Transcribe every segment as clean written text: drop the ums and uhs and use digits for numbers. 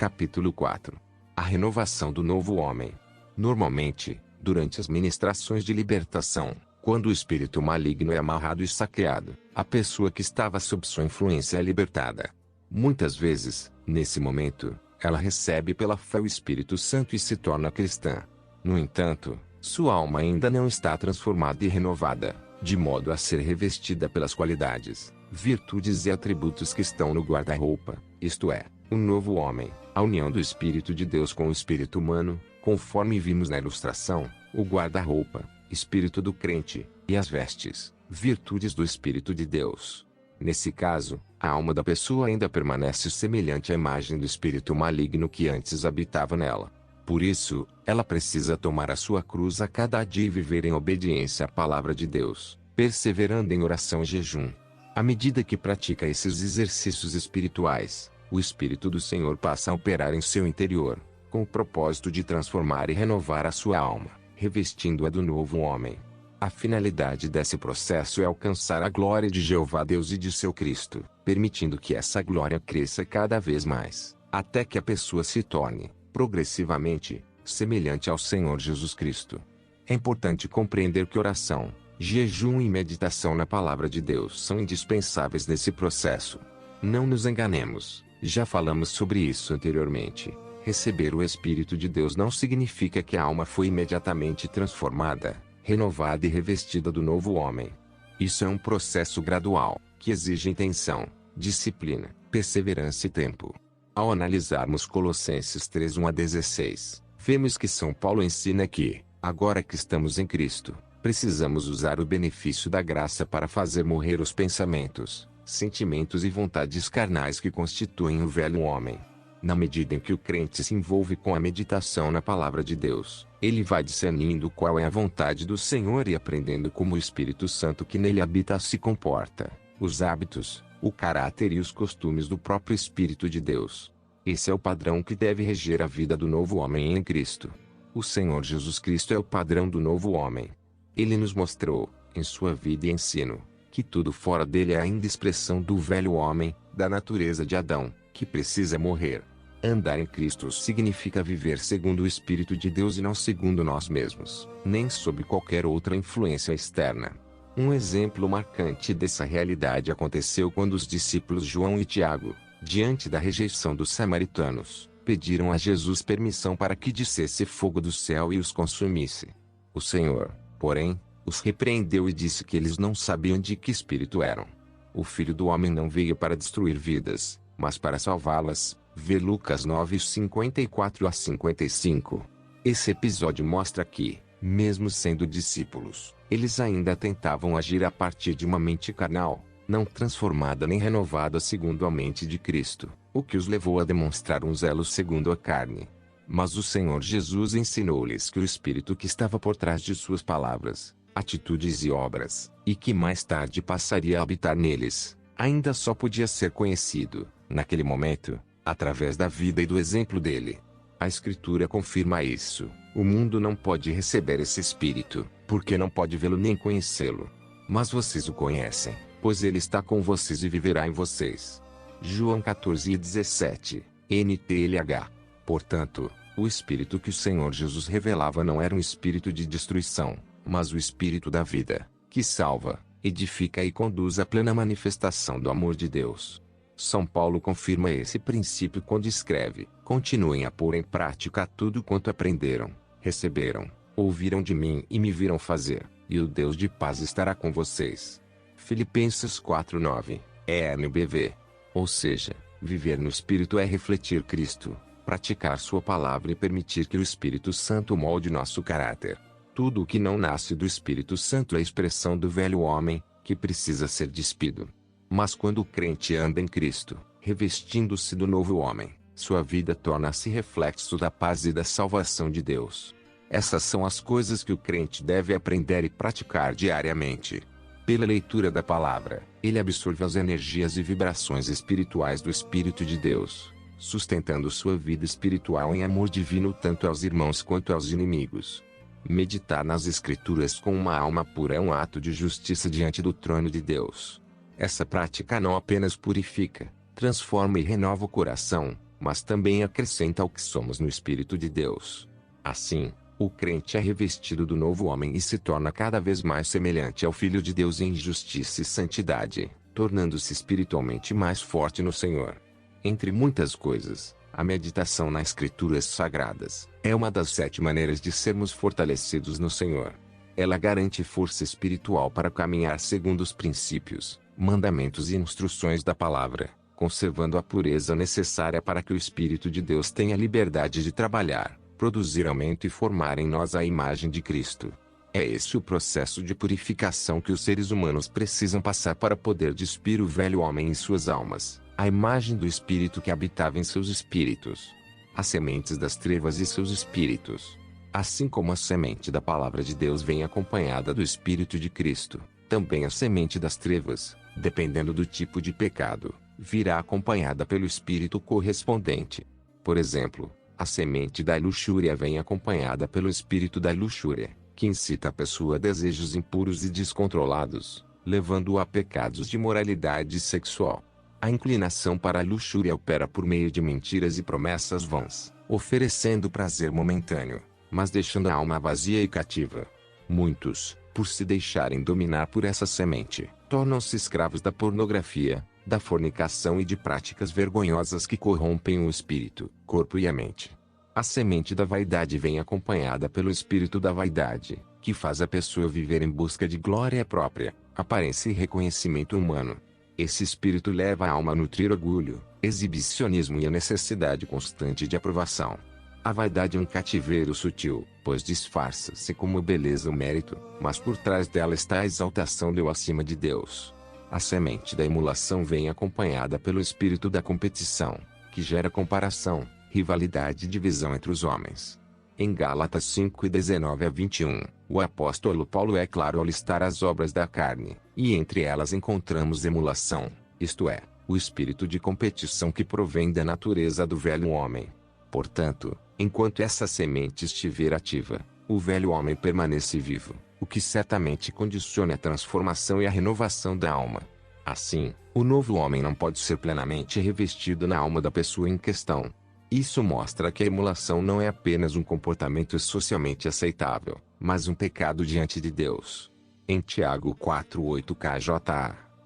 Capítulo 4. A renovação do novo homem. Normalmente, durante as ministrações de libertação, quando o espírito maligno é amarrado e saqueado, a pessoa que estava sob sua influência é libertada. Muitas vezes, nesse momento, ela recebe pela fé o Espírito Santo e se torna cristã. No entanto, sua alma ainda não está transformada e renovada, de modo a ser revestida pelas qualidades, virtudes e atributos que estão no guarda-roupa, isto é, o novo homem, a união do Espírito de Deus com o espírito humano, conforme vimos na ilustração, o guarda-roupa, espírito do crente, e as vestes, virtudes do Espírito de Deus. Nesse caso, a alma da pessoa ainda permanece semelhante à imagem do espírito maligno que antes habitava nela. Por isso, ela precisa tomar a sua cruz a cada dia e viver em obediência à palavra de Deus, perseverando em oração e jejum. À medida que pratica esses exercícios espirituais, o Espírito do Senhor passa a operar em seu interior, com o propósito de transformar e renovar a sua alma, revestindo-a do novo homem. A finalidade desse processo é alcançar a glória de Jeová Deus e de seu Cristo, permitindo que essa glória cresça cada vez mais, até que a pessoa se torne, progressivamente, semelhante ao Senhor Jesus Cristo. É importante compreender que oração, jejum e meditação na palavra de Deus são indispensáveis nesse processo. Não nos enganemos, já falamos sobre isso anteriormente. Receber o Espírito de Deus não significa que a alma foi imediatamente transformada, renovada e revestida do novo homem. Isso é um processo gradual, que exige intenção, disciplina, perseverança e tempo. Ao analisarmos Colossenses 3, 1-16, vemos que São Paulo ensina que, agora que estamos em Cristo, precisamos usar o benefício da graça para fazer morrer os pensamentos, sentimentos e vontades carnais que constituem o velho homem. Na medida em que o crente se envolve com a meditação na palavra de Deus, ele vai discernindo qual é a vontade do Senhor e aprendendo como o Espírito Santo que nele habita se comporta, os hábitos, o caráter e os costumes do próprio Espírito de Deus. Esse é o padrão que deve reger a vida do novo homem em Cristo. O Senhor Jesus Cristo é o padrão do novo homem. Ele nos mostrou, em sua vida e ensino, que tudo fora dele é ainda expressão do velho homem, da natureza de Adão, que precisa morrer. Andar em Cristo significa viver segundo o Espírito de Deus e não segundo nós mesmos, nem sob qualquer outra influência externa. Um exemplo marcante dessa realidade aconteceu quando os discípulos João e Tiago, diante da rejeição dos samaritanos, pediram a Jesus permissão para que descesse fogo do céu e os consumisse. O Senhor, porém, os repreendeu e disse que eles não sabiam de que espírito eram. O Filho do Homem não veio para destruir vidas, mas para salvá-las. Vê Lucas 9, 54-55. Esse episódio mostra que, mesmo sendo discípulos, eles ainda tentavam agir a partir de uma mente carnal, não transformada nem renovada segundo a mente de Cristo, o que os levou a demonstrar um zelo segundo a carne. Mas o Senhor Jesus ensinou-lhes que o Espírito que estava por trás de suas palavras, atitudes e obras, e que mais tarde passaria a habitar neles, ainda só podia ser conhecido, naquele momento, através da vida e do exemplo dele. A Escritura confirma isso. O mundo não pode receber esse Espírito, porque não pode vê-lo nem conhecê-lo. Mas vocês o conhecem, pois ele está com vocês e viverá em vocês. João 14:17, NTLH. Portanto, o Espírito que o Senhor Jesus revelava não era um espírito de destruição, mas o Espírito da vida, que salva, edifica e conduz à plena manifestação do amor de Deus. São Paulo confirma esse princípio quando escreve: continuem a pôr em prática tudo quanto aprenderam, receberam, ouviram de mim e me viram fazer, e o Deus de paz estará com vocês. Filipenses 4:9, NBV. Ou seja, viver no Espírito é refletir Cristo, praticar sua palavra e permitir que o Espírito Santo molde nosso caráter. Tudo o que não nasce do Espírito Santo é expressão do velho homem, que precisa ser despido. Mas quando o crente anda em Cristo, revestindo-se do novo homem, sua vida torna-se reflexo da paz e da salvação de Deus. Essas são as coisas que o crente deve aprender e praticar diariamente. Pela leitura da palavra, ele absorve as energias e vibrações espirituais do Espírito de Deus, sustentando sua vida espiritual em amor divino tanto aos irmãos quanto aos inimigos. Meditar nas Escrituras com uma alma pura é um ato de justiça diante do trono de Deus. Essa prática não apenas purifica, transforma e renova o coração, mas também acrescenta o que somos no Espírito de Deus. Assim, o crente é revestido do novo homem e se torna cada vez mais semelhante ao Filho de Deus em justiça e santidade, tornando-se espiritualmente mais forte no Senhor. Entre muitas coisas, a meditação nas Escrituras Sagradas é uma das 7 maneiras de sermos fortalecidos no Senhor. Ela garante força espiritual para caminhar segundo os princípios, mandamentos e instruções da palavra, conservando a pureza necessária para que o Espírito de Deus tenha liberdade de trabalhar, produzir aumento e formar em nós a imagem de Cristo. É esse o processo de purificação que os seres humanos precisam passar para poder despir o velho homem em suas almas, a imagem do Espírito que habitava em seus espíritos. As sementes das trevas e seus espíritos. Assim como a semente da palavra de Deus vem acompanhada do Espírito de Cristo, também a semente das trevas, dependendo do tipo de pecado, virá acompanhada pelo espírito correspondente. Por exemplo, a semente da luxúria vem acompanhada pelo espírito da luxúria, que incita a pessoa a desejos impuros e descontrolados, levando-o a pecados de moralidade sexual. A inclinação para a luxúria opera por meio de mentiras e promessas vãs, oferecendo prazer momentâneo, mas deixando a alma vazia e cativa. Muitos, por se deixarem dominar por essa semente, tornam-se escravos da pornografia, da fornicação e de práticas vergonhosas que corrompem o espírito, corpo e a mente. A semente da vaidade vem acompanhada pelo espírito da vaidade, que faz a pessoa viver em busca de glória própria, aparência e reconhecimento humano. Esse espírito leva a alma a nutrir orgulho, exibicionismo e a necessidade constante de aprovação. A vaidade é um cativeiro sutil, pois disfarça-se como beleza ou mérito, mas por trás dela está a exaltação do acima de Deus. A semente da emulação vem acompanhada pelo espírito da competição, que gera comparação, rivalidade e divisão entre os homens. Em Gálatas 5:19-21, o apóstolo Paulo é claro ao listar as obras da carne, e entre elas encontramos emulação, isto é, o espírito de competição que provém da natureza do velho homem. Portanto, enquanto essa semente estiver ativa, o velho homem permanece vivo, o que certamente condiciona a transformação e a renovação da alma. Assim, o novo homem não pode ser plenamente revestido na alma da pessoa em questão. Isso mostra que a emulação não é apenas um comportamento socialmente aceitável, mas um pecado diante de Deus. Em Tiago 4:8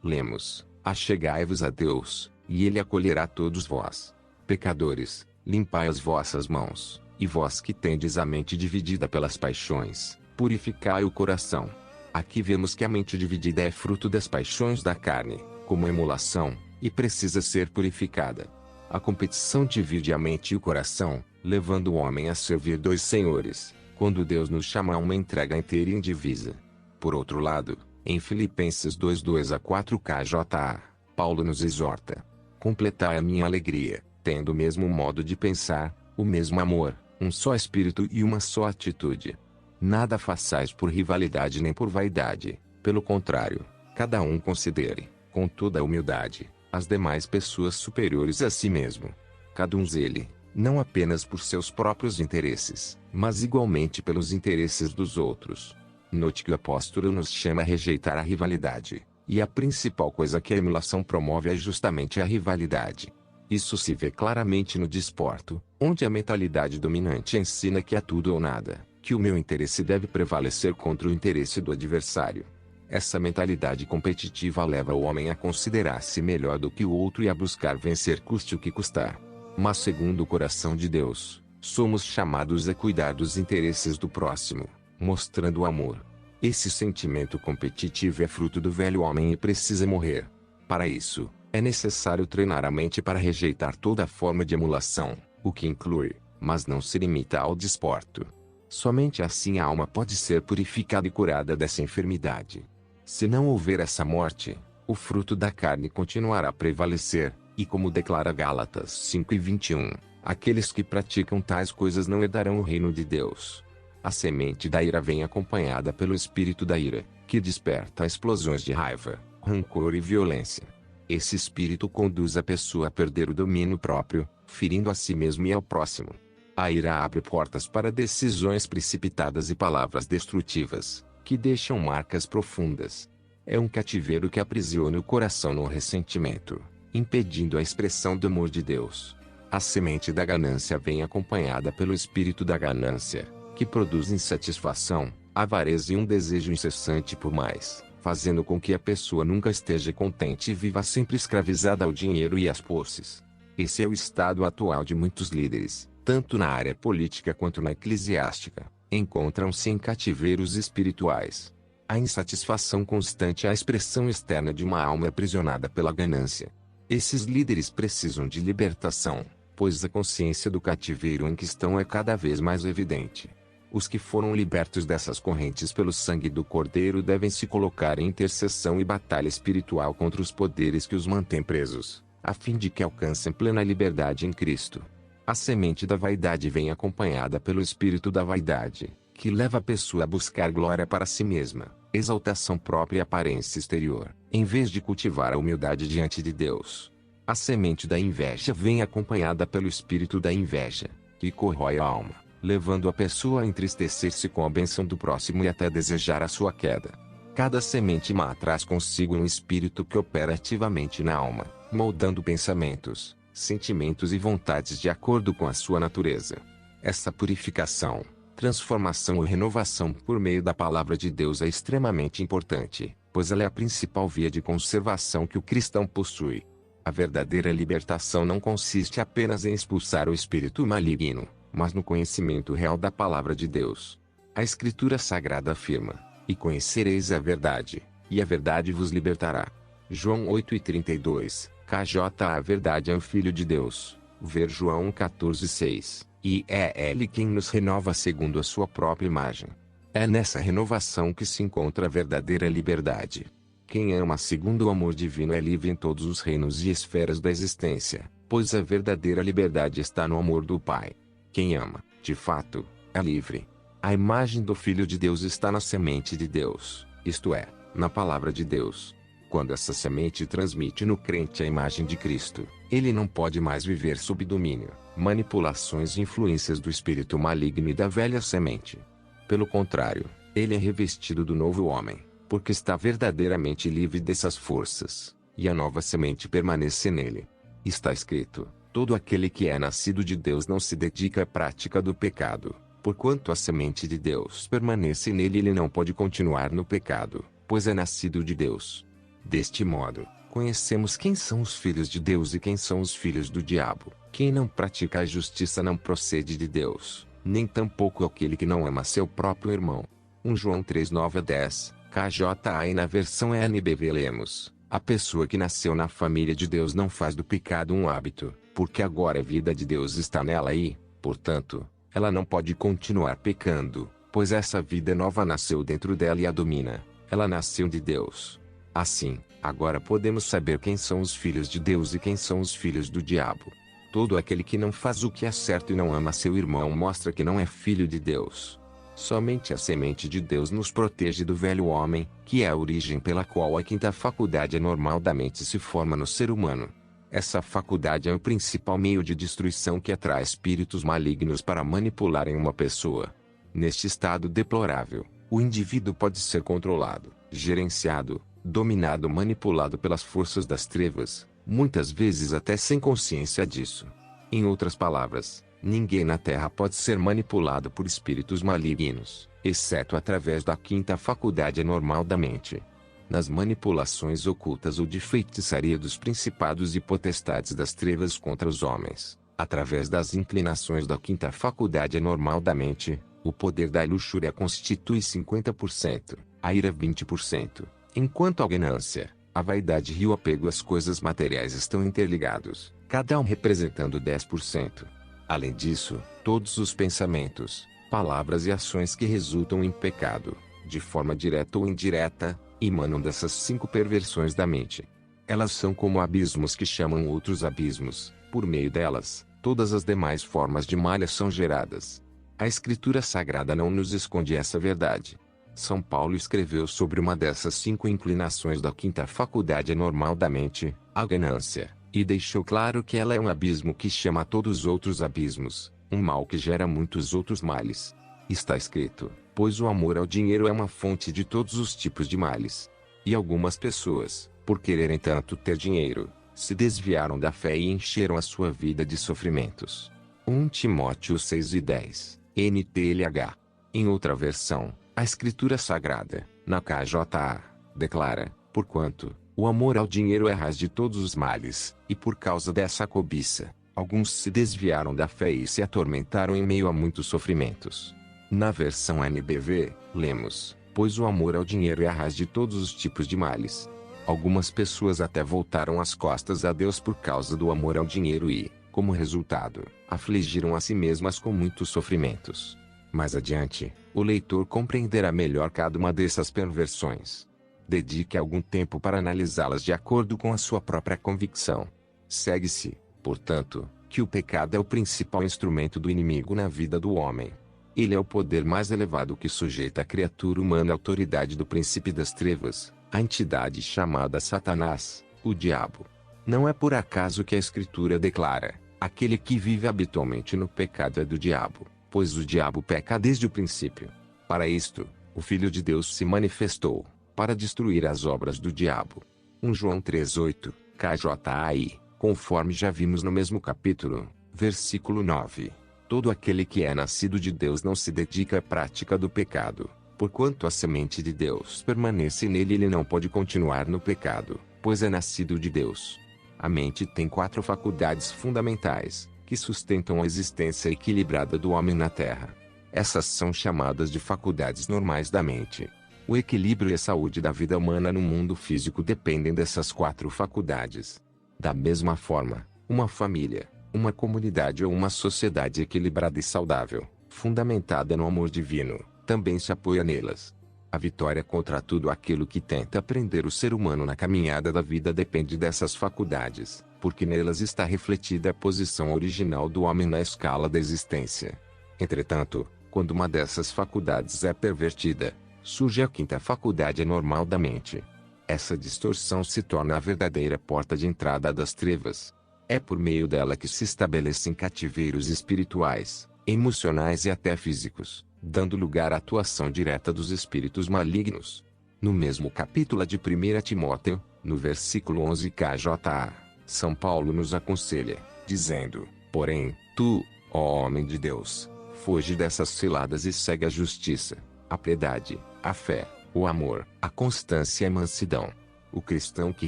lemos: Achegai-vos a Deus, e Ele acolherá todos vós. Pecadores, limpai as vossas mãos, e vós que tendes a mente dividida pelas paixões, purificai o coração. Aqui vemos que a mente dividida é fruto das paixões da carne, como emulação, e precisa ser purificada. A competição divide a mente e o coração, levando o homem a servir 2 senhores, quando Deus nos chama a uma entrega inteira e indivisa. Por outro lado, em Filipenses 2:2-4 Paulo nos exorta: completai a minha alegria, tendo o mesmo modo de pensar, o mesmo amor, um só espírito e uma só atitude. Nada façais por rivalidade nem por vaidade, pelo contrário, cada um considere, com toda a humildade, as demais pessoas superiores a si mesmo. Cada um zele, não apenas por seus próprios interesses, mas igualmente pelos interesses dos outros. Note que o apóstolo nos chama a rejeitar a rivalidade, e a principal coisa que a emulação promove é justamente a rivalidade. Isso se vê claramente no desporto, onde a mentalidade dominante ensina que é tudo ou nada, que o meu interesse deve prevalecer contra o interesse do adversário. Essa mentalidade competitiva leva o homem a considerar-se melhor do que o outro e a buscar vencer custe o que custar. Mas segundo o coração de Deus, somos chamados a cuidar dos interesses do próximo, mostrando o amor. Esse sentimento competitivo é fruto do velho homem e precisa morrer. Para isso, é necessário treinar a mente para rejeitar toda forma de emulação, o que inclui, mas não se limita ao desporto. Somente assim a alma pode ser purificada e curada dessa enfermidade. Se não houver essa morte, o fruto da carne continuará a prevalecer, e como declara Gálatas 5:21, aqueles que praticam tais coisas não herdarão o reino de Deus. A semente da ira vem acompanhada pelo espírito da ira, que desperta explosões de raiva, rancor e violência. Esse espírito conduz a pessoa a perder o domínio próprio, ferindo a si mesmo e ao próximo. A ira abre portas para decisões precipitadas e palavras destrutivas, que deixam marcas profundas. É um cativeiro que aprisiona o coração no ressentimento, impedindo a expressão do amor de Deus. A semente da ganância vem acompanhada pelo espírito da ganância, que produz insatisfação, avareza e um desejo incessante por mais, fazendo com que a pessoa nunca esteja contente e viva sempre escravizada ao dinheiro e às posses. Esse é o estado atual de muitos líderes, tanto na área política quanto na eclesiástica. Encontram-se em cativeiros espirituais. A insatisfação constante é a expressão externa de uma alma aprisionada pela ganância. Esses líderes precisam de libertação, pois a consciência do cativeiro em que estão é cada vez mais evidente. Os que foram libertos dessas correntes pelo sangue do Cordeiro devem se colocar em intercessão e batalha espiritual contra os poderes que os mantêm presos, a fim de que alcancem plena liberdade em Cristo. A semente da vaidade vem acompanhada pelo espírito da vaidade, que leva a pessoa a buscar glória para si mesma, exaltação própria e aparência exterior, em vez de cultivar a humildade diante de Deus. A semente da inveja vem acompanhada pelo espírito da inveja, que corrói a alma, levando a pessoa a entristecer-se com a bênção do próximo e até desejar a sua queda. Cada semente má traz consigo um espírito que opera ativamente na alma, moldando pensamentos, sentimentos e vontades de acordo com a sua natureza. Essa purificação, transformação ou renovação por meio da palavra de Deus é extremamente importante, pois ela é a principal via de conservação que o cristão possui. A verdadeira libertação não consiste apenas em expulsar o espírito maligno, mas no conhecimento real da palavra de Deus. A Escritura Sagrada afirma: "E conhecereis a verdade, e a verdade vos libertará." João 8:32. KJ A verdade é o Filho de Deus. Ver João 14:6. E é Ele quem nos renova segundo a sua própria imagem. É nessa renovação que se encontra a verdadeira liberdade. Quem ama segundo o amor divino é livre em todos os reinos e esferas da existência, pois a verdadeira liberdade está no amor do Pai. Quem ama, de fato, é livre. A imagem do Filho de Deus está na semente de Deus, isto é, na palavra de Deus. Quando essa semente transmite no crente a imagem de Cristo, ele não pode mais viver sob domínio, manipulações e influências do espírito maligno e da velha semente. Pelo contrário, ele é revestido do novo homem, porque está verdadeiramente livre dessas forças, e a nova semente permanece nele. Está escrito: todo aquele que é nascido de Deus não se dedica à prática do pecado, porquanto a semente de Deus permanece nele e ele não pode continuar no pecado, pois é nascido de Deus. Deste modo, conhecemos quem são os filhos de Deus e quem são os filhos do diabo. Quem não pratica a justiça não procede de Deus, nem tampouco aquele que não ama seu próprio irmão. 1 João 3:9-10, KJA. E na versão NBV lemos: a pessoa que nasceu na família de Deus não faz do pecado um hábito, porque agora a vida de Deus está nela e, portanto, ela não pode continuar pecando, pois essa vida nova nasceu dentro dela e a domina. Ela nasceu de Deus. Assim, agora podemos saber quem são os filhos de Deus e quem são os filhos do diabo. Todo aquele que não faz o que é certo e não ama seu irmão mostra que não é filho de Deus. Somente a semente de Deus nos protege do velho homem, que é a origem pela qual a quinta faculdade anormal da mente se forma no ser humano. Essa faculdade é o principal meio de destruição que atrai espíritos malignos para manipularem uma pessoa. Neste estado deplorável, o indivíduo pode ser controlado, gerenciado, dominado, manipulado pelas forças das trevas, muitas vezes até sem consciência disso. Em outras palavras, ninguém na Terra pode ser manipulado por espíritos malignos, exceto através da quinta faculdade anormal da mente. Nas manipulações ocultas ou de feitiçaria dos principados e potestades das trevas contra os homens, através das inclinações da quinta faculdade anormal da mente, o poder da luxúria constitui 50%, a ira 20%. Enquanto a ganância, a vaidade e o apego às coisas materiais estão interligados, cada um representando 10%. Além disso, todos os pensamentos, palavras e ações que resultam em pecado, de forma direta ou indireta, emanam dessas 5 perversões da mente. Elas são como abismos que chamam outros abismos. Por meio delas, todas as demais formas de malha são geradas. A Escritura Sagrada não nos esconde essa verdade. São Paulo escreveu sobre uma dessas 5 inclinações da quinta faculdade anormal da mente, a ganância, e deixou claro que ela é um abismo que chama a todos os outros abismos, um mal que gera muitos outros males. Está escrito: pois o amor ao dinheiro é uma fonte de todos os tipos de males. E algumas pessoas, por quererem tanto ter dinheiro, se desviaram da fé e encheram a sua vida de sofrimentos. 1 Timóteo 6:10, NTLH. Em outra versão, a Escritura Sagrada, na KJA, declara: porquanto o amor ao dinheiro é a raiz de todos os males, e por causa dessa cobiça, alguns se desviaram da fé e se atormentaram em meio a muitos sofrimentos. Na versão NBV, lemos: pois o amor ao dinheiro é a raiz de todos os tipos de males. Algumas pessoas até voltaram as costas a Deus por causa do amor ao dinheiro e, como resultado, afligiram a si mesmas com muitos sofrimentos. Mais adiante, o leitor compreenderá melhor cada uma dessas perversões. Dedique algum tempo para analisá-las de acordo com a sua própria convicção. Segue-se, portanto, que o pecado é o principal instrumento do inimigo na vida do homem. Ele é o poder mais elevado que sujeita a criatura humana à autoridade do príncipe das trevas, a entidade chamada Satanás, o diabo. Não é por acaso que a Escritura declara: aquele que vive habitualmente no pecado é do diabo, pois o diabo peca desde o princípio. Para isto, o Filho de Deus se manifestou, para destruir as obras do diabo. 1 João 3:8, KJAI, conforme já vimos no mesmo capítulo, versículo 9. Todo aquele que é nascido de Deus não se dedica à prática do pecado, porquanto a semente de Deus permanece nele e ele não pode continuar no pecado, pois é nascido de Deus. A mente tem 4 faculdades fundamentais, que sustentam a existência equilibrada do homem na Terra. Essas são chamadas de faculdades normais da mente. O equilíbrio e a saúde da vida humana no mundo físico dependem dessas 4 faculdades. Da mesma forma, uma família, uma comunidade ou uma sociedade equilibrada e saudável, fundamentada no amor divino, também se apoia nelas. A vitória contra tudo aquilo que tenta prender o ser humano na caminhada da vida depende dessas faculdades, porque nelas está refletida a posição original do homem na escala da existência. Entretanto, quando uma dessas faculdades é pervertida, surge a 5ª faculdade anormal da mente. Essa distorção se torna a verdadeira porta de entrada das trevas. É por meio dela que se estabelecem cativeiros espirituais, emocionais e até físicos, dando lugar à atuação direta dos espíritos malignos. No mesmo capítulo de 1 Timóteo, no versículo 11 KJA, São Paulo nos aconselha, dizendo: porém, tu, ó homem de Deus, foge dessas ciladas e segue a justiça, a piedade, a fé, o amor, a constância e a mansidão. O cristão que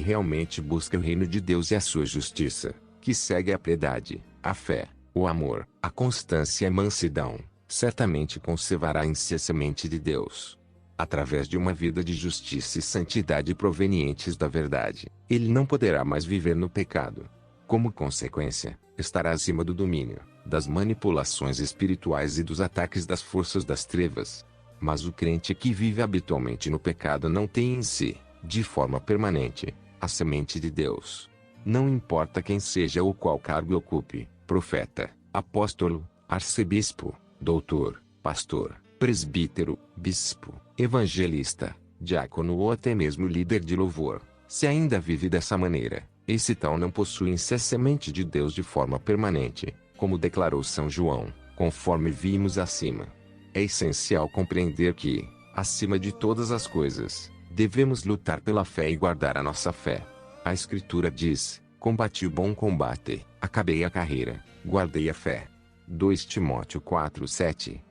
realmente busca o reino de Deus e a sua justiça, que segue a piedade, a fé, o amor, a constância e a mansidão, certamente conservará em si a semente de Deus. Através de uma vida de justiça e santidade provenientes da verdade, ele não poderá mais viver no pecado. Como consequência, estará acima do domínio, das manipulações espirituais e dos ataques das forças das trevas. Mas o crente que vive habitualmente no pecado não tem em si, de forma permanente, a semente de Deus. Não importa quem seja ou qual cargo ocupe, profeta, apóstolo, arcebispo, doutor, pastor, presbítero, bispo, evangelista, diácono ou até mesmo líder de louvor, se ainda vive dessa maneira, esse tal não possui em si a semente de Deus de forma permanente, como declarou São João, conforme vimos acima. É essencial compreender que, acima de todas as coisas, devemos lutar pela fé e guardar a nossa fé. A Escritura diz: combati o bom combate, acabei a carreira, guardei a fé. 2 Timóteo 4:7.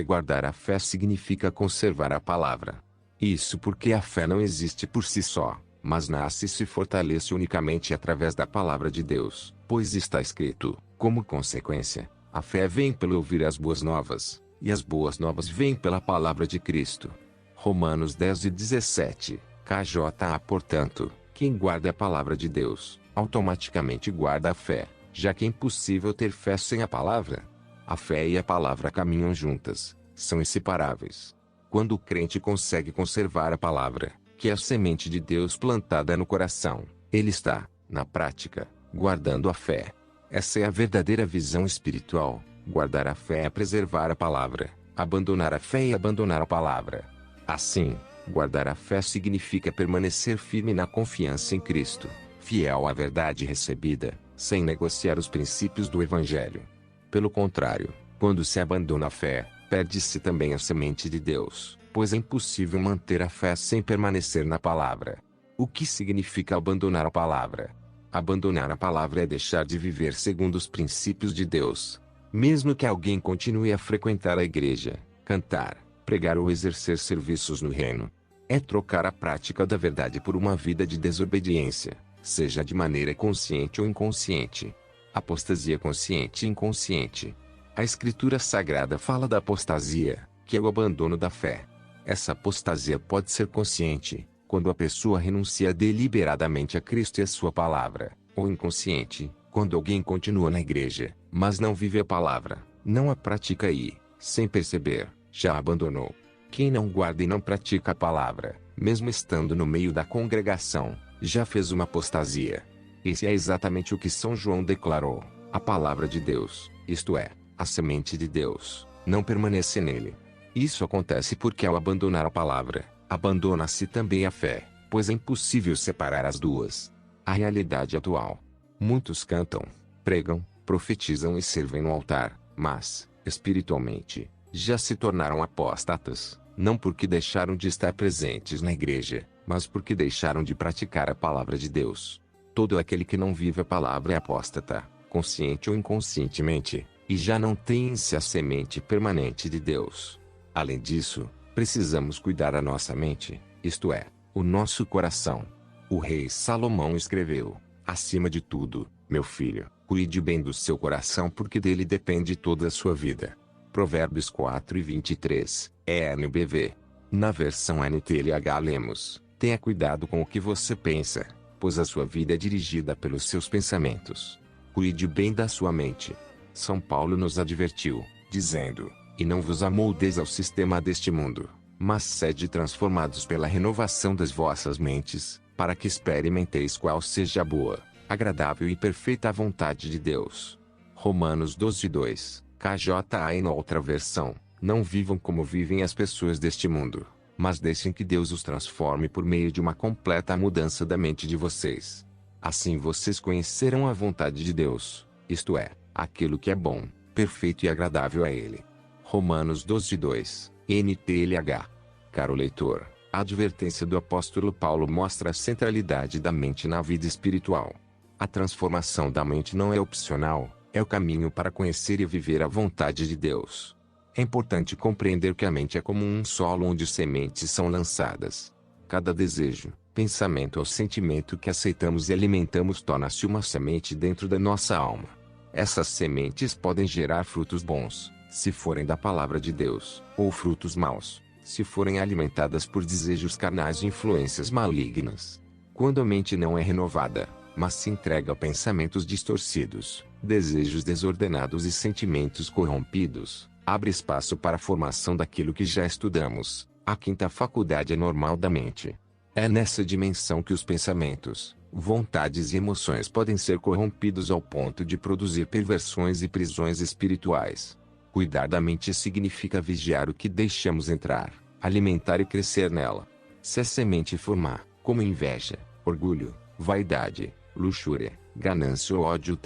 Guardar a fé significa conservar a palavra. Isso porque a fé não existe por si só, mas nasce e se fortalece unicamente através da palavra de Deus, pois está escrito: como consequência, a fé vem pelo ouvir as boas novas, e as boas novas vêm pela palavra de Cristo. Romanos 10:17, KJA. Portanto, quem guarda a palavra de Deus, automaticamente guarda a fé, já que é impossível ter fé sem a palavra. A fé e a palavra caminham juntas, são inseparáveis. Quando o crente consegue conservar a palavra, que é a semente de Deus plantada no coração, ele está, na prática, guardando a fé. Essa é a verdadeira visão espiritual. Guardar a fé é preservar a palavra, abandonar a fé e abandonar a palavra. Assim, guardar a fé significa permanecer firme na confiança em Cristo, fiel à verdade recebida, sem negociar os princípios do Evangelho. Pelo contrário, quando se abandona a fé, perde-se também a semente de Deus, pois é impossível manter a fé sem permanecer na palavra. O que significa abandonar a palavra? Abandonar a palavra é deixar de viver segundo os princípios de Deus. Mesmo que alguém continue a frequentar a igreja, cantar, pregar ou exercer serviços no reino, é trocar a prática da verdade por uma vida de desobediência, seja de maneira consciente ou inconsciente. Apostasia consciente e inconsciente. A Escritura Sagrada fala da apostasia, que é o abandono da fé. Essa apostasia pode ser consciente, quando a pessoa renuncia deliberadamente a Cristo e a sua palavra, ou inconsciente, quando alguém continua na igreja, mas não vive a palavra, não a pratica e, sem perceber, já a abandonou. Quem não guarda e não pratica a palavra, mesmo estando no meio da congregação, já fez uma apostasia. Esse é exatamente o que São João declarou: a palavra de Deus, isto é, a semente de Deus, não permanece nele. Isso acontece porque ao abandonar a palavra, abandona-se também a fé, pois é impossível separar as duas. A realidade atual. Muitos cantam, pregam, profetizam e servem no altar, mas, espiritualmente, já se tornaram apóstatas, não porque deixaram de estar presentes na igreja, mas porque deixaram de praticar a palavra de Deus. Todo aquele que não vive a palavra é apóstata, consciente ou inconscientemente, e já não tem em si a semente permanente de Deus. Além disso, precisamos cuidar a nossa mente, isto é, o nosso coração. O rei Salomão escreveu: acima de tudo, meu filho, cuide bem do seu coração porque dele depende toda a sua vida. Provérbios 4:23, NBV. Na versão NTLH lemos: tenha cuidado com o que você pensa, pois a sua vida é dirigida pelos seus pensamentos. Cuide bem da sua mente. São Paulo nos advertiu, dizendo: e não vos amoldeis ao sistema deste mundo, mas sede transformados pela renovação das vossas mentes, para que experimenteis qual seja a boa, agradável e perfeita vontade de Deus. Romanos 12:2, KJA. Em outra versão: não vivam como vivem as pessoas deste mundo, mas deixem que Deus os transforme por meio de uma completa mudança da mente de vocês. Assim vocês conhecerão a vontade de Deus, isto é, aquilo que é bom, perfeito e agradável a Ele. Romanos 12:2, NTLH. Caro leitor, a advertência do apóstolo Paulo mostra a centralidade da mente na vida espiritual. A transformação da mente não é opcional, é o caminho para conhecer e viver a vontade de Deus. É importante compreender que a mente é como um solo onde sementes são lançadas. Cada desejo, pensamento ou sentimento que aceitamos e alimentamos torna-se uma semente dentro da nossa alma. Essas sementes podem gerar frutos bons, se forem da palavra de Deus, ou frutos maus, se forem alimentadas por desejos carnais e influências malignas. Quando a mente não é renovada, mas se entrega a pensamentos distorcidos, desejos desordenados e sentimentos corrompidos, abre espaço para a formação daquilo que já estudamos, a quinta faculdade anormal da mente. É nessa dimensão que os pensamentos, vontades e emoções podem ser corrompidos ao ponto de produzir perversões e prisões espirituais. Cuidar da mente significa vigiar o que deixamos entrar, alimentar e crescer nela. Se a semente formar, como inveja, orgulho, vaidade, luxúria, ganância ou ódio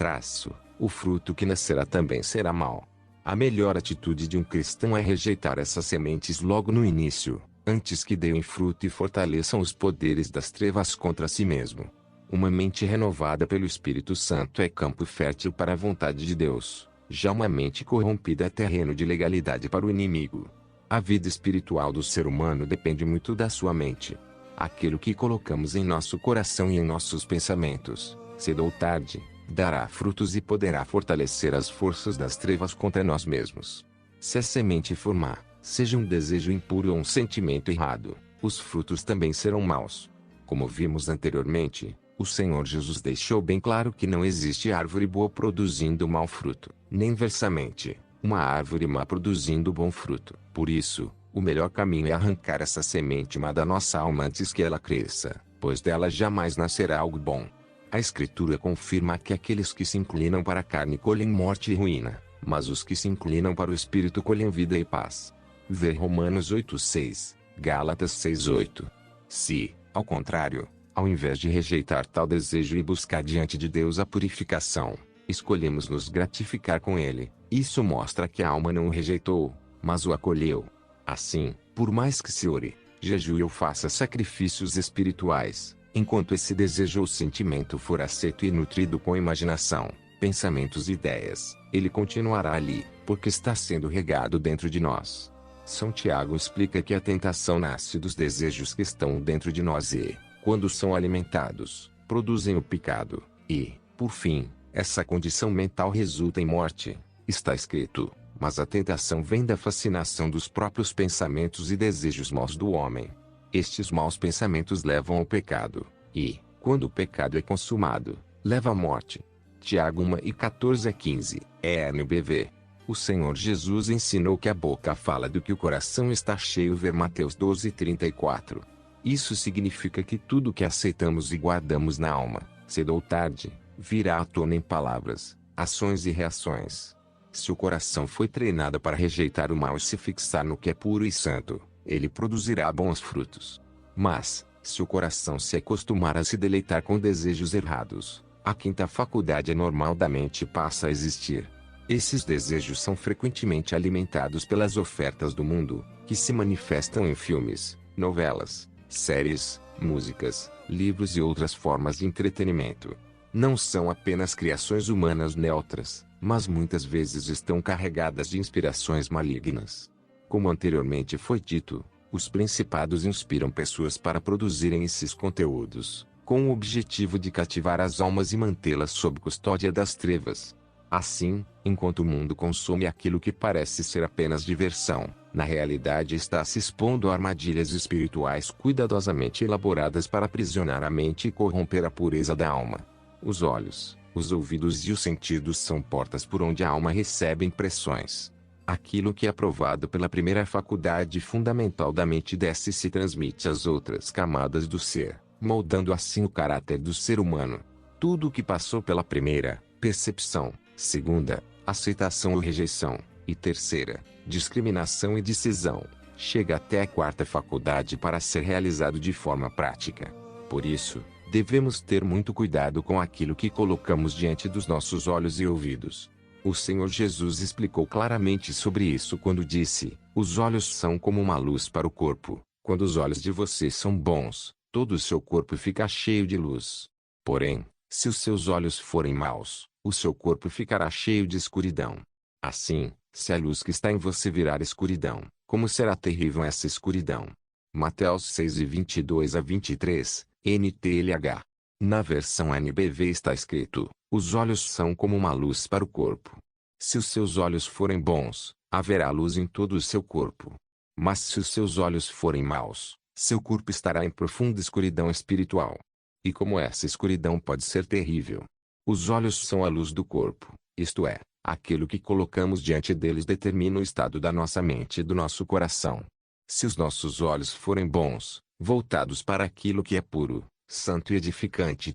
o fruto que nascerá também será mau. A melhor atitude de um cristão é rejeitar essas sementes logo no início, antes que deem fruto e fortaleçam os poderes das trevas contra si mesmo. Uma mente renovada pelo Espírito Santo é campo fértil para a vontade de Deus. Já uma mente corrompida é terreno de legalidade para o inimigo. A vida espiritual do ser humano depende muito da sua mente. Aquilo que colocamos em nosso coração e em nossos pensamentos, cedo ou tarde, dará frutos e poderá fortalecer as forças das trevas contra nós mesmos. Se a semente formar, seja um desejo impuro ou um sentimento errado, os frutos também serão maus. Como vimos anteriormente, o Senhor Jesus deixou bem claro que não existe árvore boa produzindo mau fruto, nem inversamente, uma árvore má produzindo bom fruto. Por isso, o melhor caminho é arrancar essa semente má da nossa alma antes que ela cresça, pois dela jamais nascerá algo bom. A Escritura confirma que aqueles que se inclinam para a carne colhem morte e ruína, mas os que se inclinam para o Espírito colhem vida e paz. Vê Romanos 8:6, Gálatas 6:8. Se, ao contrário, ao invés de rejeitar tal desejo e buscar diante de Deus a purificação, escolhemos nos gratificar com ele, isso mostra que a alma não o rejeitou, mas o acolheu. Assim, por mais que se ore, jejue ou faça sacrifícios espirituais, Enquanto esse desejo ou sentimento for aceito e nutrido com imaginação, pensamentos e ideias, ele continuará ali, porque está sendo regado dentro de nós. São Tiago explica que a tentação nasce dos desejos que estão dentro de nós e, quando são alimentados, produzem o pecado, e, por fim, essa condição mental resulta em morte. Está escrito: mas a tentação vem da fascinação dos próprios pensamentos e desejos maus do homem. Estes maus pensamentos levam ao pecado, e, quando o pecado é consumado, leva à morte. Tiago 1:14-15, NBV. O Senhor Jesus ensinou que a boca fala do que o coração está cheio. Ver Mateus 12:34. Isso significa que tudo que aceitamos e guardamos na alma, cedo ou tarde, virá à tona em palavras, ações e reações. Se o coração foi treinado para rejeitar o mal e se fixar no que é puro e santo, ele produzirá bons frutos. Mas, se o coração se acostumar a se deleitar com desejos errados, a quinta faculdade anormal da mente passa a existir. Esses desejos são frequentemente alimentados pelas ofertas do mundo, que se manifestam em filmes, novelas, séries, músicas, livros e outras formas de entretenimento. Não são apenas criações humanas neutras, mas muitas vezes estão carregadas de inspirações malignas. Como anteriormente foi dito, os principados inspiram pessoas para produzirem esses conteúdos, com o objetivo de cativar as almas e mantê-las sob custódia das trevas. Assim, enquanto o mundo consome aquilo que parece ser apenas diversão, na realidade está se expondo a armadilhas espirituais cuidadosamente elaboradas para aprisionar a mente e corromper a pureza da alma. Os olhos, os ouvidos e os sentidos são portas por onde a alma recebe impressões. Aquilo que é provado pela primeira faculdade fundamental da mente desce e se transmite às outras camadas do ser, moldando assim o caráter do ser humano. Tudo o que passou pela primeira, percepção, segunda, aceitação ou rejeição, e terceira, discriminação e decisão, chega até a quarta faculdade para ser realizado de forma prática. Por isso, devemos ter muito cuidado com aquilo que colocamos diante dos nossos olhos e ouvidos. O Senhor Jesus explicou claramente sobre isso quando disse: os olhos são como uma luz para o corpo. Quando os olhos de vocês são bons, todo o seu corpo fica cheio de luz. Porém, se os seus olhos forem maus, o seu corpo ficará cheio de escuridão. Assim, se a luz que está em você virar escuridão, como será terrível essa escuridão? Mateus 6:22-23, NTLH. Na versão NBV está escrito: os olhos são como uma luz para o corpo. Se os seus olhos forem bons, haverá luz em todo o seu corpo. Mas se os seus olhos forem maus, seu corpo estará em profunda escuridão espiritual. E como essa escuridão pode ser terrível? Os olhos são a luz do corpo, isto é, aquilo que colocamos diante deles determina o estado da nossa mente e do nosso coração. Se os nossos olhos forem bons, voltados para aquilo que é puro, santo e edificante,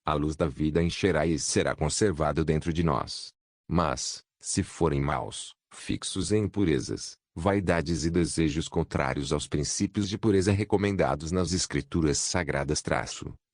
a luz da vida encherá e será conservado dentro de nós. Mas, se forem maus, fixos em impurezas, vaidades e desejos contrários aos princípios de pureza recomendados nas Escrituras Sagradas,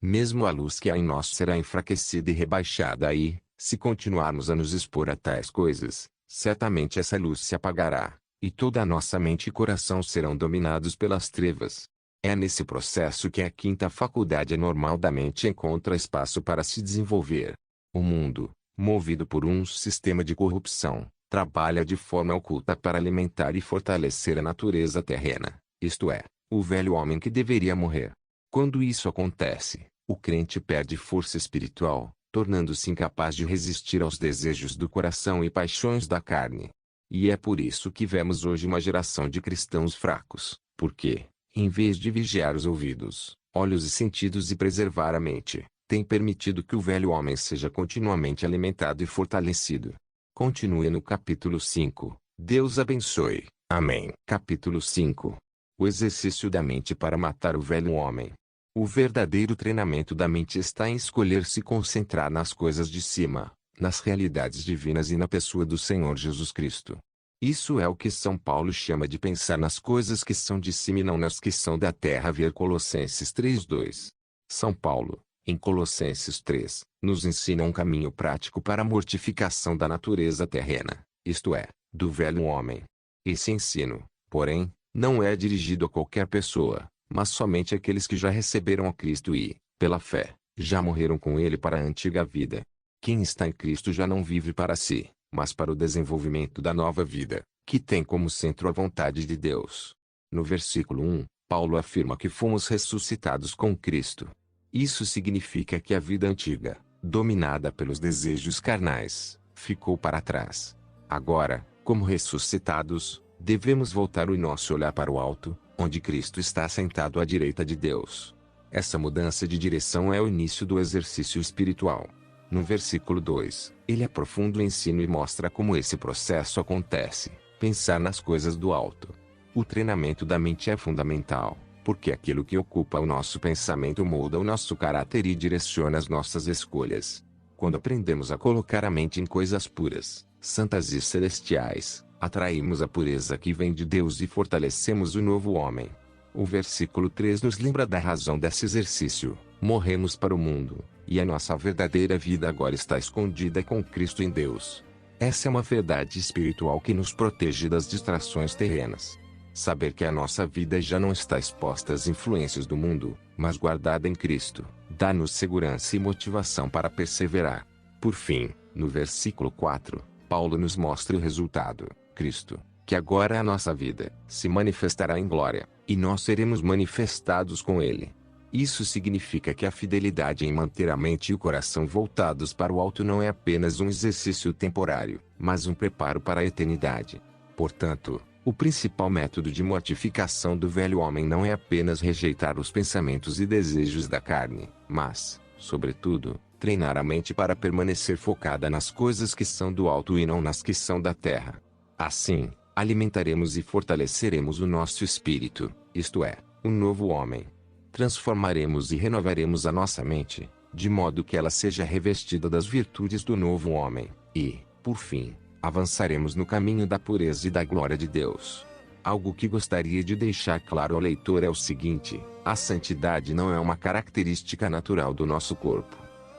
mesmo a luz que há em nós será enfraquecida e rebaixada e, se continuarmos a nos expor a tais coisas, certamente essa luz se apagará, e toda a nossa mente e coração serão dominados pelas trevas. É nesse processo que a quinta faculdade anormal da mente encontra espaço para se desenvolver. O mundo, movido por um sistema de corrupção, trabalha de forma oculta para alimentar e fortalecer a natureza terrena, isto é, o velho homem que deveria morrer. Quando isso acontece, o crente perde força espiritual, tornando-se incapaz de resistir aos desejos do coração e paixões da carne. E é por isso que vemos hoje uma geração de cristãos fracos, porque, em vez de vigiar os ouvidos, olhos e sentidos e preservar a mente, tem permitido que o velho homem seja continuamente alimentado e fortalecido. Continue no capítulo 5. Deus abençoe. Amém. Capítulo 5. O exercício da mente para matar o velho homem. O verdadeiro treinamento da mente está em escolher se concentrar nas coisas de cima, nas realidades divinas e na pessoa do Senhor Jesus Cristo. Isso é o que São Paulo chama de pensar nas coisas que são de cima e não nas que são da terra. Ver Colossenses 3:2. São Paulo, em Colossenses 3, nos ensina um caminho prático para a mortificação da natureza terrena, isto é, do velho homem. Esse ensino, porém, não é dirigido a qualquer pessoa, mas somente aqueles que já receberam a Cristo e, pela fé, já morreram com ele para a antiga vida. Quem está em Cristo já não vive para si, mas para o desenvolvimento da nova vida, que tem como centro a vontade de Deus. No versículo 1, Paulo afirma que fomos ressuscitados com Cristo. Isso significa que a vida antiga, dominada pelos desejos carnais, ficou para trás. Agora, como ressuscitados, devemos voltar o nosso olhar para o alto, onde Cristo está sentado à direita de Deus. Essa mudança de direção é o início do exercício espiritual. No versículo 2, ele aprofunda o ensino e mostra como esse processo acontece: pensar nas coisas do alto. O treinamento da mente é fundamental, porque aquilo que ocupa o nosso pensamento molda o nosso caráter e direciona as nossas escolhas. Quando aprendemos a colocar a mente em coisas puras, santas e celestiais, atraímos a pureza que vem de Deus e fortalecemos o novo homem. O versículo 3 nos lembra da razão desse exercício: morremos para o mundo, e a nossa verdadeira vida agora está escondida com Cristo em Deus. Essa é uma verdade espiritual que nos protege das distrações terrenas. Saber que a nossa vida já não está exposta às influências do mundo, mas guardada em Cristo, dá-nos segurança e motivação para perseverar. Por fim, no versículo 4, Paulo nos mostra o resultado: Cristo, que agora é a nossa vida, se manifestará em glória, e nós seremos manifestados com Ele. Isso significa que a fidelidade em manter a mente e o coração voltados para o alto não é apenas um exercício temporário, mas um preparo para a eternidade. Portanto, o principal método de mortificação do velho homem não é apenas rejeitar os pensamentos e desejos da carne, mas, sobretudo, treinar a mente para permanecer focada nas coisas que são do alto e não nas que são da terra. Assim, alimentaremos e fortaleceremos o nosso espírito, isto é, o novo homem. Transformaremos e renovaremos a nossa mente, de modo que ela seja revestida das virtudes do novo homem, e, por fim, avançaremos no caminho da pureza e da glória de Deus. Algo que gostaria de deixar claro ao leitor é o seguinte: a santidade não é uma característica natural do nosso corpo.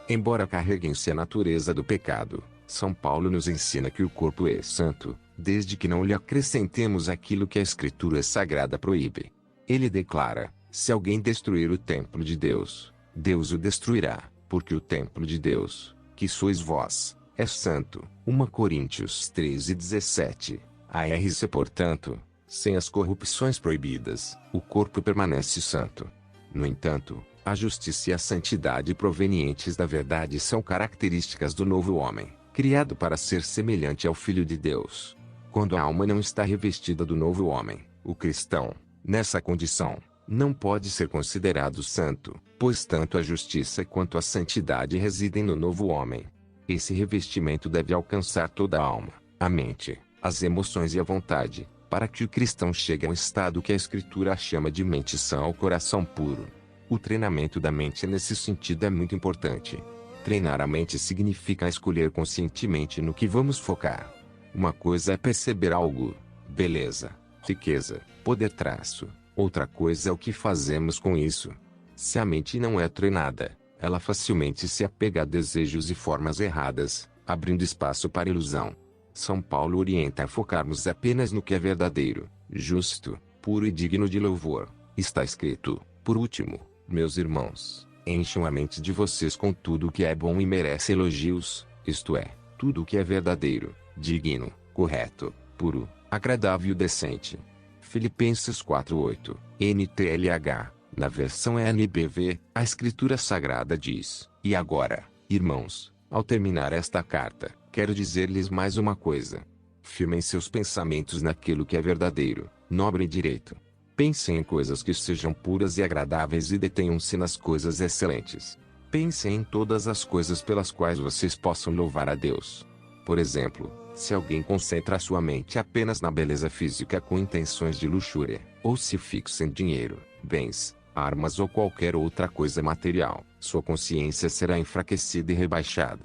Embora carregue em si a natureza do pecado, São Paulo nos ensina que o corpo é santo, desde que não lhe acrescentemos aquilo que a Escritura Sagrada proíbe. Ele declara: se alguém destruir o templo de Deus, Deus o destruirá, porque o templo de Deus, que sois vós, é santo. 1 Coríntios 13:17. ARC. Portanto, sem as corrupções proibidas, o corpo permanece santo. No entanto, a justiça e a santidade provenientes da verdade são características do novo homem, criado para ser semelhante ao Filho de Deus. Quando a alma não está revestida do novo homem, o cristão, nessa condição, não pode ser considerado santo, pois tanto a justiça quanto a santidade residem no novo homem. Esse revestimento deve alcançar toda a alma, a mente, as emoções e a vontade, para que o cristão chegue a um estado que a Escritura chama de mente sã ao coração puro. O treinamento da mente nesse sentido é muito importante. Treinar a mente significa escolher conscientemente no que vamos focar. Uma coisa é perceber algo, beleza, riqueza, poder, traço. Outra coisa é o que fazemos com isso. Se a mente não é treinada, ela facilmente se apega a desejos e formas erradas, abrindo espaço para ilusão. São Paulo orienta a focarmos apenas no que é verdadeiro, justo, puro e digno de louvor. Está escrito: por último, meus irmãos, encham a mente de vocês com tudo o que é bom e merece elogios, isto é, tudo o que é verdadeiro, digno, correto, puro, agradável e decente. Filipenses 4:8, NTLH. Na versão NBV, a Escritura Sagrada diz: e agora, irmãos, ao terminar esta carta, quero dizer-lhes mais uma coisa. Firmem seus pensamentos naquilo que é verdadeiro, nobre e direito. Pensem em coisas que sejam puras e agradáveis e detenham-se nas coisas excelentes. Pensem em todas as coisas pelas quais vocês possam louvar a Deus. Por exemplo, se alguém concentra sua mente apenas na beleza física com intenções de luxúria, ou se fixa em dinheiro, bens, armas ou qualquer outra coisa material, sua consciência será enfraquecida e rebaixada.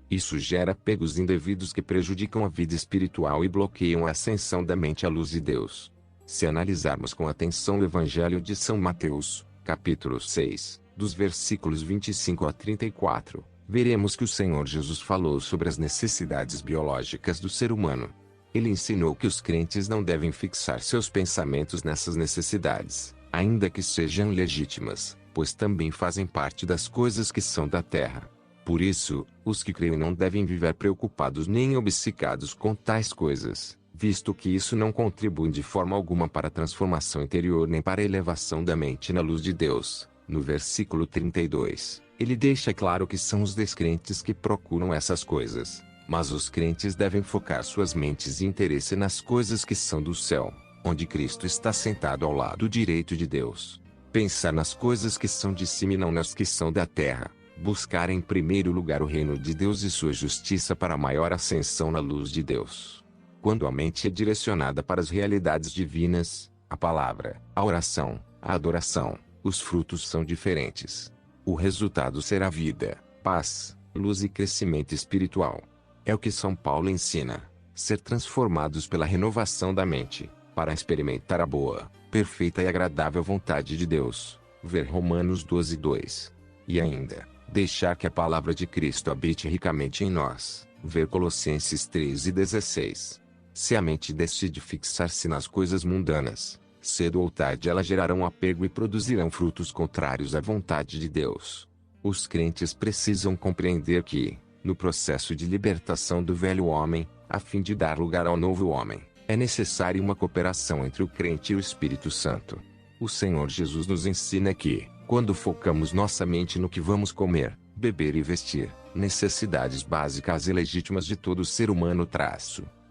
Isso gera apegos indevidos que prejudicam a vida espiritual e bloqueiam a ascensão da mente à luz de Deus. Se analisarmos com atenção o Evangelho de São Mateus, capítulo 6, dos versículos 25 a 34, veremos que o Senhor Jesus falou sobre as necessidades biológicas do ser humano. Ele ensinou que os crentes não devem fixar seus pensamentos nessas necessidades, ainda que sejam legítimas, pois também fazem parte das coisas que são da terra. Por isso, os que creem não devem viver preocupados nem obcecados com tais coisas, visto que isso não contribui de forma alguma para a transformação interior nem para a elevação da mente na luz de Deus. No versículo 32, ele deixa claro que são os descrentes que procuram essas coisas, mas os crentes devem focar suas mentes e interesse nas coisas que são do céu, onde Cristo está sentado ao lado direito de Deus. Pensar nas coisas que são de cima e não nas que são da terra. Buscar em primeiro lugar o reino de Deus e sua justiça para maior ascensão na luz de Deus. Quando a mente é direcionada para as realidades divinas, a palavra, a oração, a adoração, os frutos são diferentes. O resultado será vida, paz, luz e crescimento espiritual. É o que São Paulo ensina: ser transformados pela renovação da mente, para experimentar a boa, perfeita e agradável vontade de Deus. Ver Romanos 12:2. E ainda, deixar que a palavra de Cristo habite ricamente em nós. Ver Colossenses 3:16. Se a mente decide fixar-se nas coisas mundanas, cedo ou tarde elas gerarão apego e produzirão frutos contrários à vontade de Deus. Os crentes precisam compreender que, no processo de libertação do velho homem, a fim de dar lugar ao novo homem, é necessária uma cooperação entre o crente e o Espírito Santo. O Senhor Jesus nos ensina que, quando focamos nossa mente no que vamos comer, beber e vestir, necessidades básicas e legítimas de todo ser humano,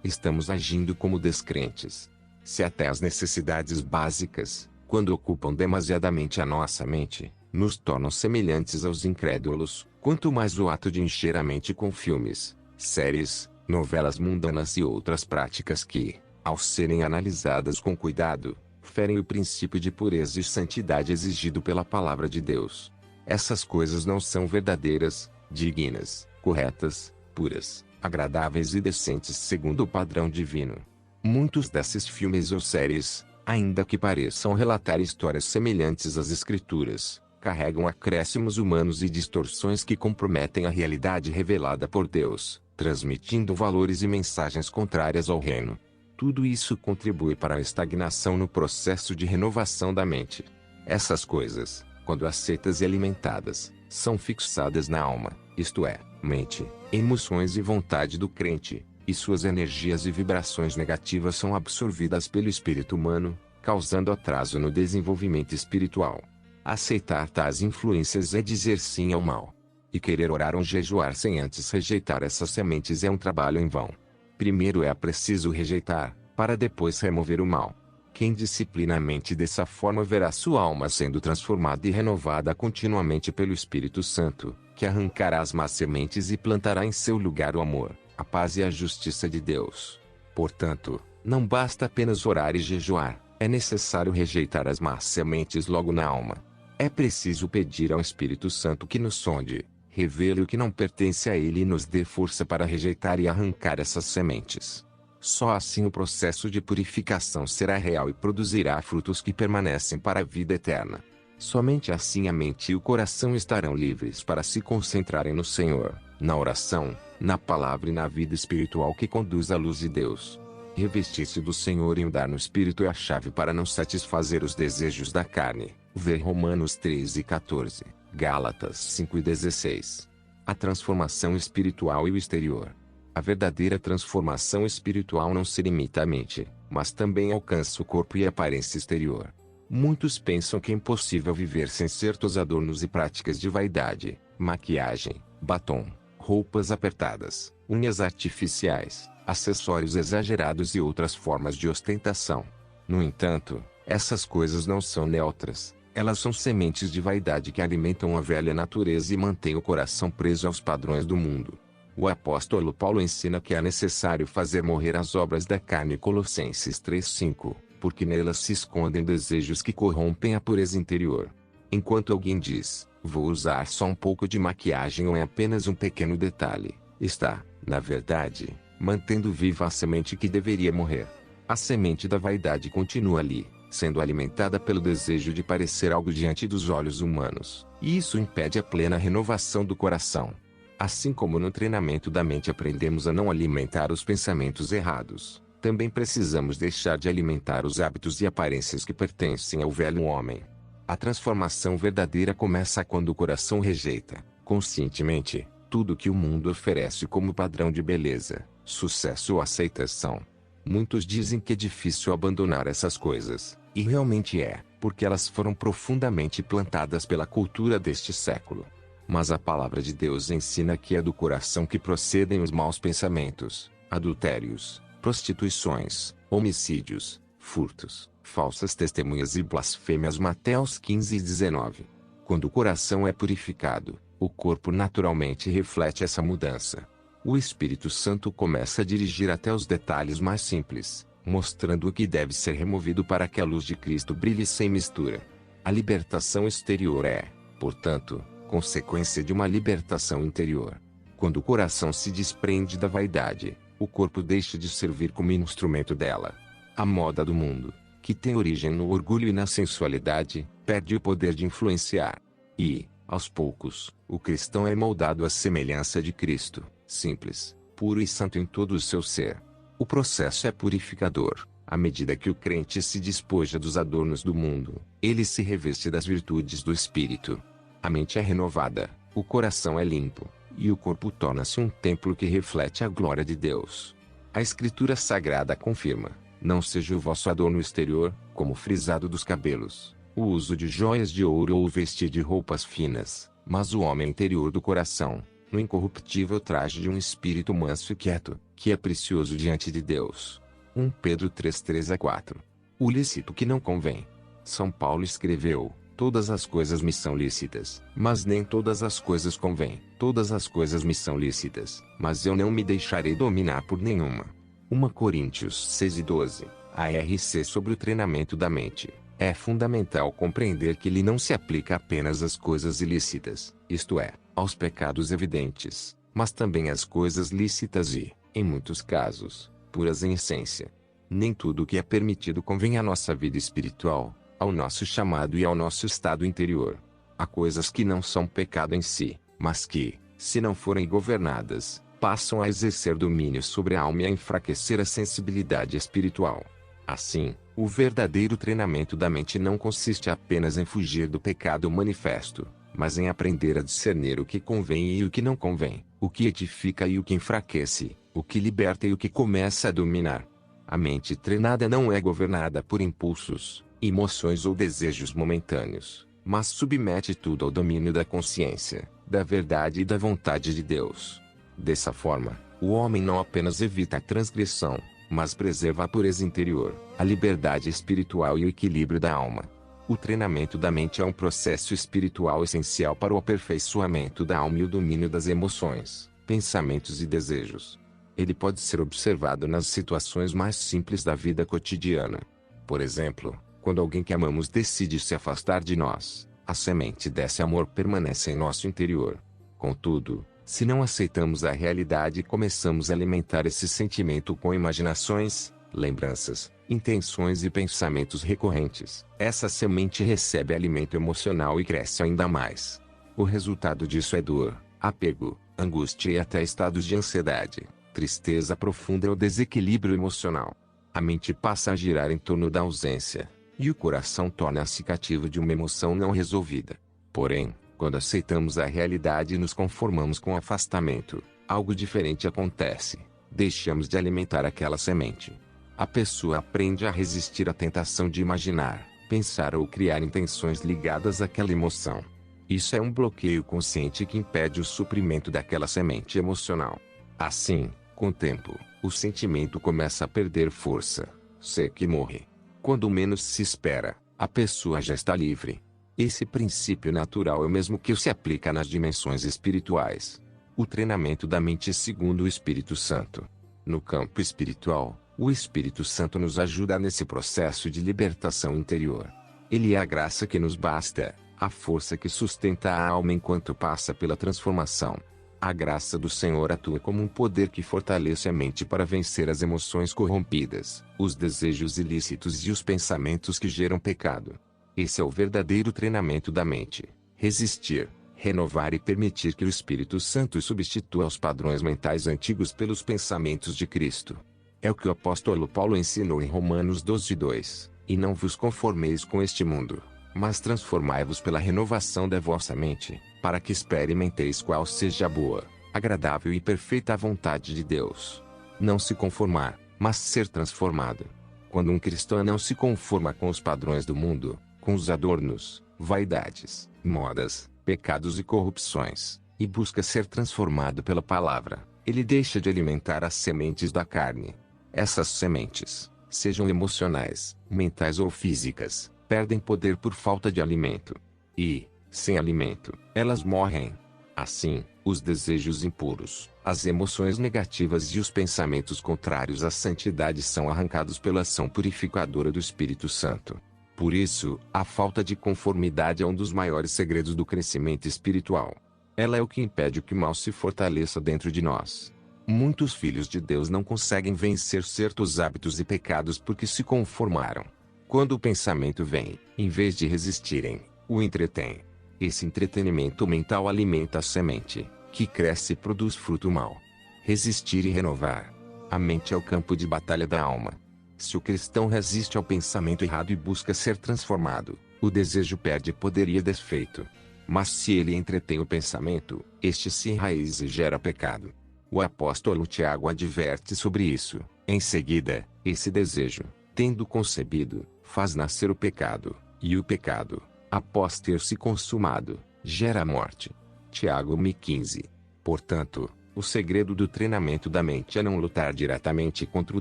estamos agindo como descrentes. Se até as necessidades básicas, quando ocupam demasiadamente a nossa mente, nos tornam semelhantes aos incrédulos, quanto mais o ato de encher a mente com filmes, séries, novelas mundanas e outras práticas que, ao serem analisadas com cuidado, ferem o princípio de pureza e santidade exigido pela palavra de Deus. Essas coisas não são verdadeiras, dignas, corretas, puras, agradáveis e decentes segundo o padrão divino. Muitos desses filmes ou séries, ainda que pareçam relatar histórias semelhantes às Escrituras, carregam acréscimos humanos e distorções que comprometem a realidade revelada por Deus, transmitindo valores e mensagens contrárias ao reino. Tudo isso contribui para a estagnação no processo de renovação da mente. Essas coisas, quando aceitas e alimentadas, são fixadas na alma, isto é, mente, emoções e vontade do crente, e suas energias e vibrações negativas são absorvidas pelo espírito humano, causando atraso no desenvolvimento espiritual. Aceitar tais influências é dizer sim ao mal. E querer orar ou jejuar sem antes rejeitar essas sementes é um trabalho em vão. Primeiro é preciso rejeitar, para depois remover o mal. Quem disciplina a mente dessa forma verá sua alma sendo transformada e renovada continuamente pelo Espírito Santo, que arrancará as más sementes e plantará em seu lugar o amor, a paz e a justiça de Deus. Portanto, não basta apenas orar e jejuar, é necessário rejeitar as más sementes logo na alma. É preciso pedir ao Espírito Santo que nos sonde, revele o que não pertence a ele e nos dê força para rejeitar e arrancar essas sementes. Só assim o processo de purificação será real e produzirá frutos que permanecem para a vida eterna. Somente assim a mente e o coração estarão livres para se concentrarem no Senhor, na oração, na palavra e na vida espiritual que conduz à luz de Deus. Revestir-se do Senhor e andar no Espírito é a chave para não satisfazer os desejos da carne. Ver Romanos 13:14, Gálatas 5:16. A transformação espiritual e o exterior. A verdadeira transformação espiritual não se limita à mente, mas também alcança o corpo e a aparência exterior. Muitos pensam que é impossível viver sem certos adornos e práticas de vaidade, maquiagem, batom, roupas apertadas, unhas artificiais, acessórios exagerados e outras formas de ostentação. No entanto, essas coisas não são neutras. Elas são sementes de vaidade que alimentam a velha natureza e mantêm o coração preso aos padrões do mundo. O apóstolo Paulo ensina que é necessário fazer morrer as obras da carne, Colossenses 3:5, porque nelas se escondem desejos que corrompem a pureza interior. Enquanto alguém diz, vou usar só um pouco de maquiagem ou é apenas um pequeno detalhe, está, na verdade, mantendo viva a semente que deveria morrer. A semente da vaidade continua ali, sendo alimentada pelo desejo de parecer algo diante dos olhos humanos, e isso impede a plena renovação do coração. Assim como no treinamento da mente aprendemos a não alimentar os pensamentos errados, Também precisamos deixar de alimentar os hábitos e aparências que pertencem ao velho homem. A transformação verdadeira começa quando o coração rejeita, conscientemente, tudo que o mundo oferece como padrão de beleza, sucesso ou aceitação. Muitos dizem que é difícil abandonar essas coisas, e realmente é, porque elas foram profundamente plantadas pela cultura deste século. Mas a palavra de Deus ensina que é do coração que procedem os maus pensamentos, adultérios, prostituições, homicídios, furtos, falsas testemunhas e blasfêmias. Mateus 15:19. Quando o coração é purificado, o corpo naturalmente reflete essa mudança. O Espírito Santo começa a dirigir até os detalhes mais simples, mostrando o que deve ser removido para que a luz de Cristo brilhe sem mistura. A libertação exterior é, portanto, consequência de uma libertação interior. Quando o coração se desprende da vaidade, o corpo deixa de servir como instrumento dela. A moda do mundo, que tem origem no orgulho e na sensualidade, perde o poder de influenciar. E, aos poucos, o cristão é moldado à semelhança de Cristo, simples, puro e santo em todo o seu ser. O processo é purificador. À medida que o crente se despoja dos adornos do mundo, ele se reveste das virtudes do Espírito. A mente é renovada, o coração é limpo, e o corpo torna-se um templo que reflete a glória de Deus. A Escritura Sagrada confirma: não seja o vosso adorno exterior, como o frisado dos cabelos, o uso de joias de ouro ou o vestir de roupas finas, mas o homem interior do coração, no incorruptível traje de um espírito manso e quieto, que é precioso diante de Deus. 1 Pedro 3:3-4. O lícito que não convém. São Paulo escreveu: todas as coisas me são lícitas, mas nem todas as coisas convêm. Todas as coisas me são lícitas, mas eu não me deixarei dominar por nenhuma. 1 Coríntios 6:12. ARC sobre o treinamento da mente. É fundamental compreender que ele não se aplica apenas às coisas ilícitas, isto é, aos pecados evidentes, mas também às coisas lícitas e, em muitos casos, puras em essência. Nem tudo o que é permitido convém à nossa vida espiritual, ao nosso chamado e ao nosso estado interior. Há coisas que não são pecado em si, mas que, se não forem governadas, passam a exercer domínio sobre a alma e a enfraquecer a sensibilidade espiritual. Assim, o verdadeiro treinamento da mente não consiste apenas em fugir do pecado manifesto, mas em aprender a discernir o que convém e o que não convém, o que edifica e o que enfraquece, o que liberta e o que começa a dominar. A mente treinada não é governada por impulsos, emoções ou desejos momentâneos, mas submete tudo ao domínio da consciência, da verdade e da vontade de Deus. Dessa forma, o homem não apenas evita a transgressão, mas preserva a pureza interior, a liberdade espiritual e o equilíbrio da alma. O treinamento da mente é um processo espiritual essencial para o aperfeiçoamento da alma e o domínio das emoções, pensamentos e desejos. Ele pode ser observado nas situações mais simples da vida cotidiana. Por exemplo, quando alguém que amamos decide se afastar de nós, a semente desse amor permanece em nosso interior. Contudo, se não aceitamos a realidade e começamos a alimentar esse sentimento com imaginações, lembranças, intenções e pensamentos recorrentes, essa semente recebe alimento emocional e cresce ainda mais. O resultado disso é dor, apego, angústia e até estados de ansiedade, tristeza profunda ou desequilíbrio emocional. A mente passa a girar em torno da ausência, e o coração torna-se cativo de uma emoção não resolvida. Porém, quando aceitamos a realidade e nos conformamos com o afastamento, algo diferente acontece. Deixamos de alimentar aquela semente. A pessoa aprende a resistir à tentação de imaginar, pensar ou criar intenções ligadas àquela emoção. Isso é um bloqueio consciente que impede o suprimento daquela semente emocional. Assim, com o tempo, o sentimento começa a perder força, seca e morre. Quando menos se espera, a pessoa já está livre. Esse princípio natural é o mesmo que se aplica nas dimensões espirituais. O treinamento da mente segundo o Espírito Santo. No campo espiritual, o Espírito Santo nos ajuda nesse processo de libertação interior. Ele é a graça que nos basta, a força que sustenta a alma enquanto passa pela transformação. A graça do Senhor atua como um poder que fortalece a mente para vencer as emoções corrompidas, os desejos ilícitos e os pensamentos que geram pecado. Esse é o verdadeiro treinamento da mente. Resistir, renovar e permitir que o Espírito Santo substitua os padrões mentais antigos pelos pensamentos de Cristo. É o que o apóstolo Paulo ensinou em Romanos 12:2. E não vos conformeis com este mundo, mas transformai-vos pela renovação da vossa mente, para que experimenteis qual seja a boa, agradável e perfeita vontade de Deus. Não se conformar, mas ser transformado. Quando um cristão não se conforma com os padrões do mundo, com os adornos, vaidades, modas, pecados e corrupções, e busca ser transformado pela palavra, ele deixa de alimentar as sementes da carne. Essas sementes, sejam emocionais, mentais ou físicas, perdem poder por falta de alimento. E, sem alimento, elas morrem. Assim, os desejos impuros, as emoções negativas e os pensamentos contrários à santidade são arrancados pela ação purificadora do Espírito Santo. Por isso, a falta de conformidade é um dos maiores segredos do crescimento espiritual. Ela é o que impede que o mal se fortaleça dentro de nós. Muitos filhos de Deus não conseguem vencer certos hábitos e pecados porque se conformaram. Quando o pensamento vem, em vez de resistirem, o entretém. Esse entretenimento mental alimenta a semente, que cresce e produz fruto mau. Resistir e renovar. A mente é o campo de batalha da alma. Se o cristão resiste ao pensamento errado e busca ser transformado, o desejo perde poder e é desfeito. Mas se ele entretém o pensamento, este se enraiza e gera pecado. O apóstolo Tiago adverte sobre isso. Em seguida, esse desejo, tendo concebido, faz nascer o pecado, e o pecado, após ter se consumado, gera a morte. Tiago 1:15. Portanto, o segredo do treinamento da mente é não lutar diretamente contra o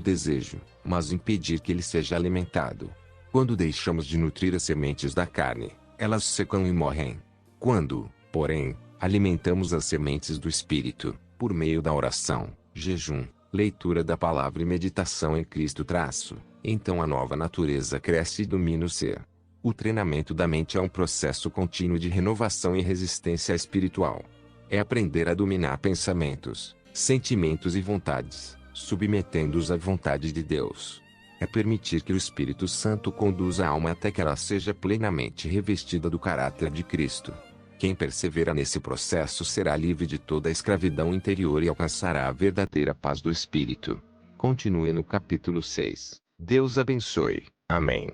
desejo, mas impedir que ele seja alimentado. Quando deixamos de nutrir as sementes da carne, elas secam e morrem. Quando, porém, alimentamos as sementes do Espírito, por meio da oração, jejum, leitura da palavra e meditação em Cristo então a nova natureza cresce e domina o ser. O treinamento da mente é um processo contínuo de renovação e resistência espiritual. É aprender a dominar pensamentos, sentimentos e vontades, submetendo-os à vontade de Deus. É permitir que o Espírito Santo conduza a alma até que ela seja plenamente revestida do caráter de Cristo. Quem persevera nesse processo será livre de toda a escravidão interior e alcançará a verdadeira paz do Espírito. Continue no capítulo 6. Deus abençoe. Amém.